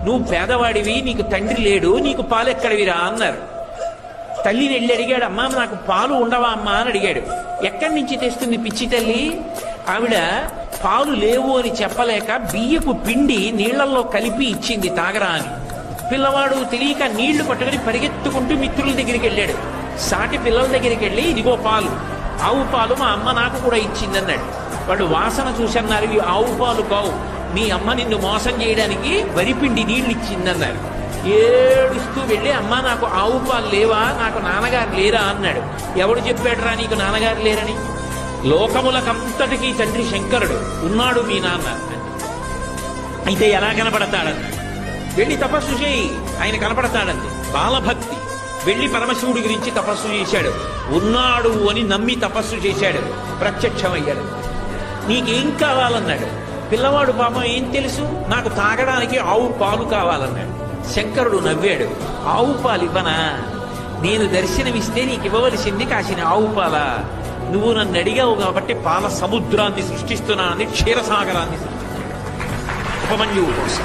నువ్వు పేదవాడివి, నీకు తండ్రి లేడు, నీకు పాలు ఎక్కడివిరా అన్నారు. తల్లిని వెళ్ళి అడిగాడు, అమ్మా నాకు పాలు ఉండవా అమ్మా అని అడిగాడు. ఎక్కడి నుంచి తెస్తుంది పిచ్చి తల్లి? ఆవిడ పాలు లేవు అని చెప్పలేక బియ్యపు పిండి నీళ్లలో కలిపి ఇచ్చింది తాగరా అని. పిల్లవాడు తెలియక నీళ్లు పట్టుకుని పరిగెత్తుకుంటూ మిత్రుల దగ్గరికి వెళ్ళాడు. సాటి పిల్లల దగ్గరికి వెళ్ళి, ఇదిగో పాలు, ఆవు పాలు మా అమ్మ నాకు కూడా ఇచ్చిందన్నాడు. వాడు వాసన చూసన్నారు, ఇవి ఆవు పాలు కావు, మీ అమ్మ నిన్ను మోసం చేయడానికి వరిపిండి నీళ్లు ఇచ్చిందన్నారు. ఏడుస్తూ వెళ్ళి, అమ్మ నాకు ఆవు పాలు లేవా, నాకు నాన్నగారు లేరా అన్నాడు. ఎవడు చెప్పాడురా నీకు నాన్నగారు లేరని? లోకములకంతటికీ తండ్రి శంకరుడు, ఉన్నాడు మీ నాన్న. అయితే ఎలా కనపడతాడన్నాడు. వెళ్ళి తపస్సు చేయి, ఆయన కనపడతాడంది. బాలభక్తి. వెళ్ళి పరమశివుడి గురించి తపస్సు చేశాడు. ఉన్నాడు అని నమ్మి తపస్సు చేశాడు, ప్రత్యక్షమయ్యాడు. నీకేం కావాలన్నాడు. పిల్లవాడు పాపం ఏం తెలుసు, నాకు తాగడానికి ఆవు పాలు కావాలన్నాడు. శంకరుడు నవ్వాడు. ఆవు పాలు ఇవ్వనా? నేను దర్శనమిస్తే నీకు ఇవ్వవలసింది కాసిన ఆవు పాల. నువ్వు నన్ను అడిగావు కాబట్టి పాల సముద్రాన్ని సృష్టిస్తున్నానని క్షీరసాగరాన్ని సృష్టిస్తున్నాను ఉపమన్యువు కోసం.